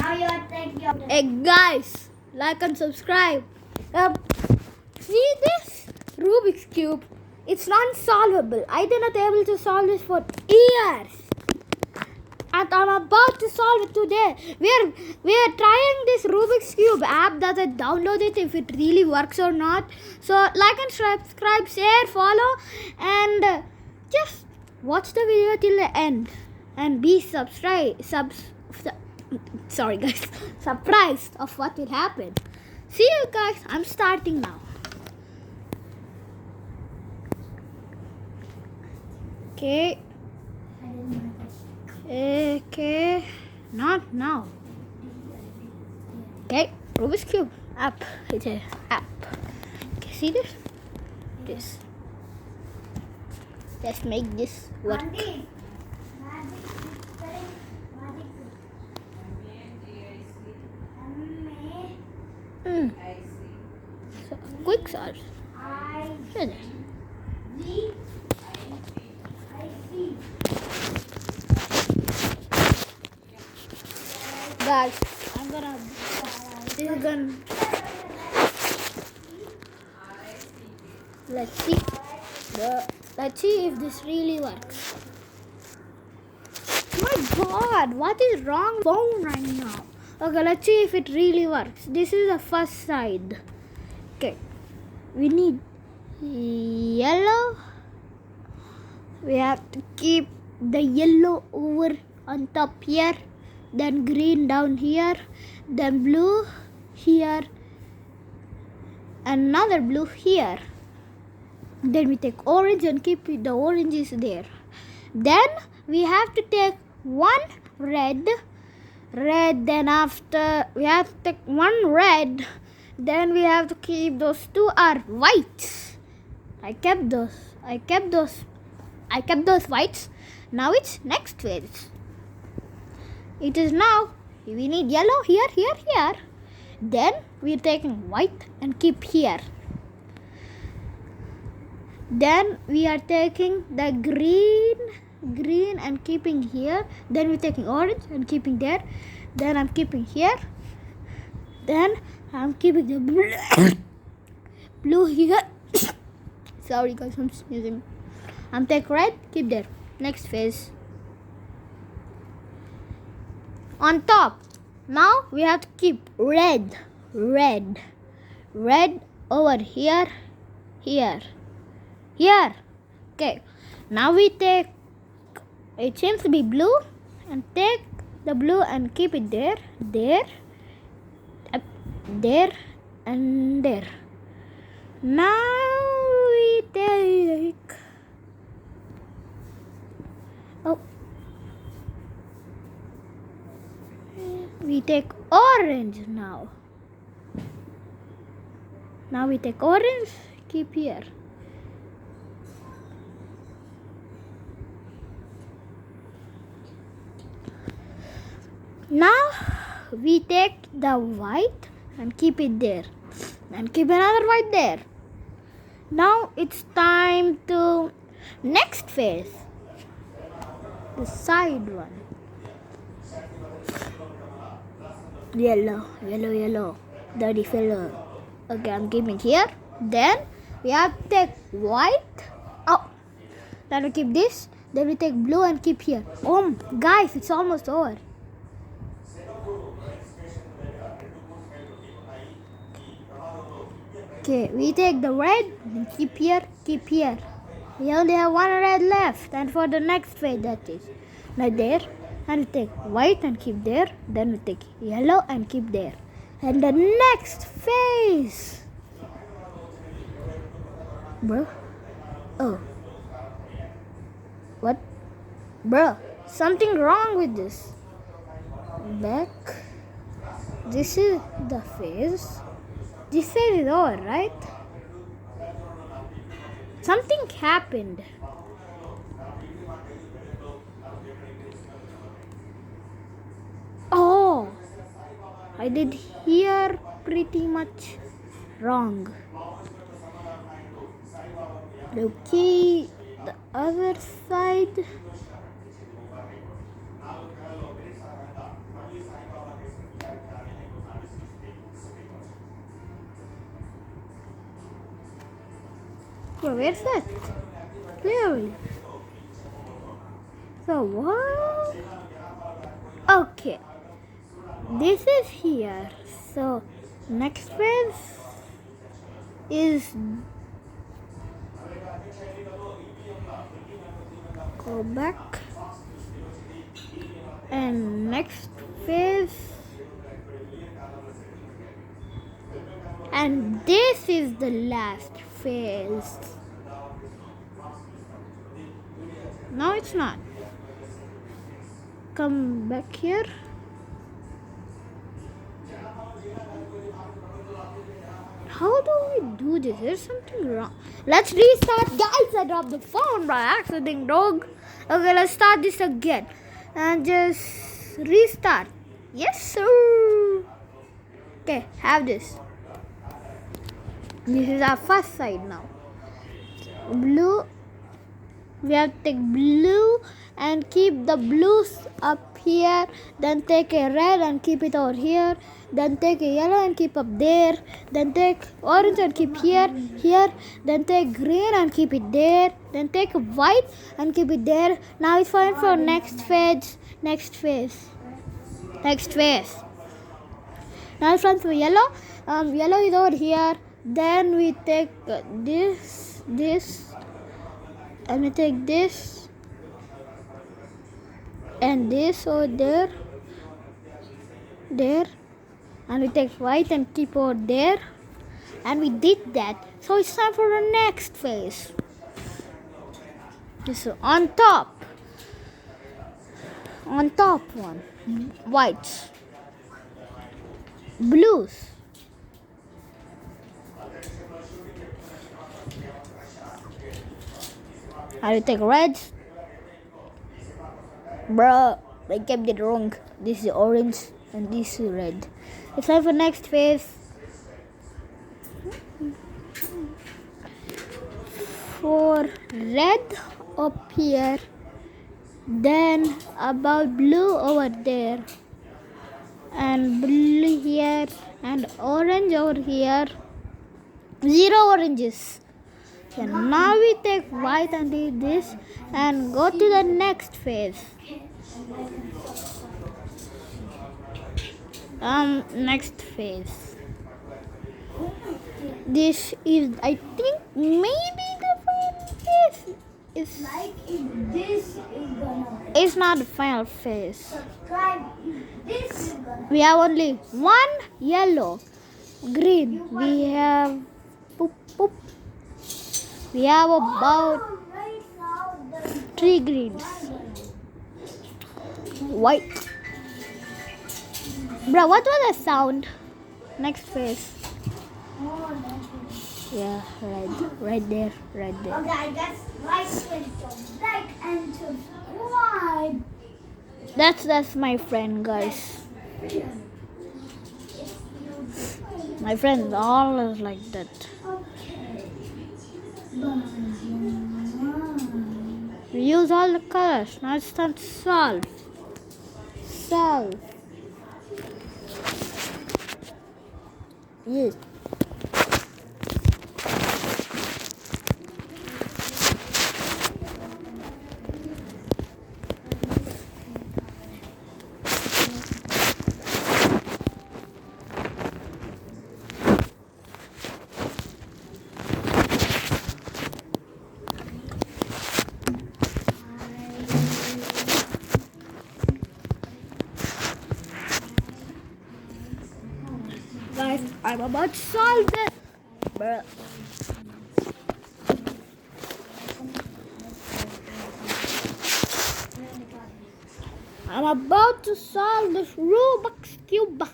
Hey guys, like and subscribe. See this Rubik's cube? It's non-solvable. I did not able to solve this for years, and I'm about to solve it today. We are trying this Rubik's cube app. That I download it if it really works or not. So like and subscribe, share, follow, and just watch the video till the end and be sorry guys, surprised of what will happen. See you guys. I'm starting now. Okay, not now. Okay, Rubik's cube app. It's a app. Okay, see this. Let's make this work. So, quick search. Guys, let's see if this really works. My God, what is wrong with the phone right now? Okay, let's see if it really works. This is the first side. Okay, we need yellow. We have to keep the yellow over on top here, then green down here, then blue here, another blue here. Then we take orange and keep the oranges there. Then we have to take one red, then after we have to take one red, then we have to keep those two are whites. I kept those whites. Now it's next phase. It is now we need yellow here. Then we're taking white and keep here. Then we are taking the green and keeping here. Then we're taking orange and keeping there. Then I'm keeping here. Then I'm keeping the blue here. Sorry guys, I'm sneezing. I'm taking red, keep there. Next phase. On top. Now we have to keep red over here. Okay. Now we take, it seems to be blue, and take the blue and keep it there, and there. Now we take, we take orange now. Now we take orange, keep here. Now we take the white and keep it there, and keep another white there. Now it's time to next phase, the side one. Yellow, dirty fellow. Okay, I'm keeping here. Then we have to take white. Then we keep this. Then we take blue and keep here. Guys, it's almost over. Okay, we take the red and keep here. We only have one red left, and for the next phase, that is right there. And we take white and keep there. Then we take yellow and keep there. And the next phase. Bro. What? Bro, something wrong with this. Back. This is the phase. This phase is over, right? Something happened. I did here pretty much wrong. Okay, the other side. Bro, where's that? Clearly. So what? Okay. This is here. So next phase is go back, and next phase, and this is the last phase. No, it's not. Come back here. How do we do this? There's something wrong. Let's restart. Guys, I dropped the phone by accident, dog. Okay, let's start this again. And just restart. Yes, sir. Okay, have this. This is our first side now. Blue. We have to take blue and keep the blues up here. Then take a red and keep it over here. Then take a yellow and keep up there. Then take orange and keep here. Then take green and keep it there. Then take white and keep it there. Now it's fine for next phase. Now it's fine for yellow. Yellow is over here. Then we take this, and we take this and this over there, and we take white and keep over there, and we did that. So it's time for the next phase. This is on top one, whites, blues, I will take reds. Bruh, I kept it wrong. This is orange and this is red. It's time for next phase. For red up here, then about blue over there, and blue here, and orange over here. 0 oranges. Okay, now we take white and do this and go to the next phase. Next phase. This is, I think, maybe the final phase. It's like if this is gonna. It's not the final phase. Subscribe if this is gonna. We have only one yellow, green. We have poop. We have about 3 greens. White. Bro, what was the sound? Next phase. Yeah, right there. Okay, guys, like and subscribe. That's my friend, guys. My friends all is like that. We use all the colors. Now it's time to solve. Yes. Guys, I'm about to solve it. Bruh. I'm about to solve this Rubik's Cube.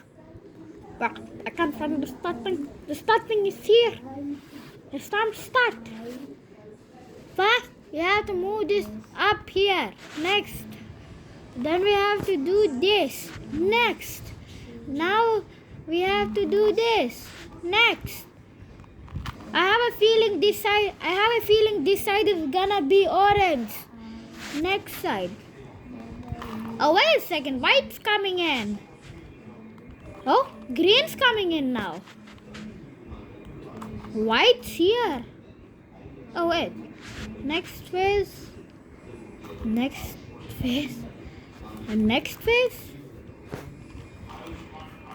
But I can't find the start thing. The start thing is here. It's time to start. First, we have to move this up here. Next. Then we have to do this. Next. Now we have to do this. Next. I have a feeling this side is gonna be orange. Next side. Oh, wait a second. White's coming in. Oh, green's coming in now. White's here. Oh wait, next phase, next phase, and next phase.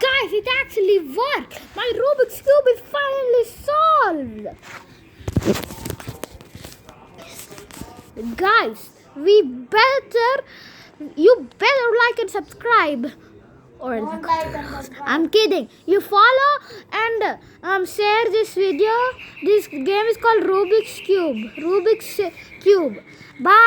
Guys, it actually worked. My Rubik's Cube is finally solved. Guys, you better like and subscribe. Or I'm kidding. You follow and share this video. This game is called Rubik's Cube. Bye.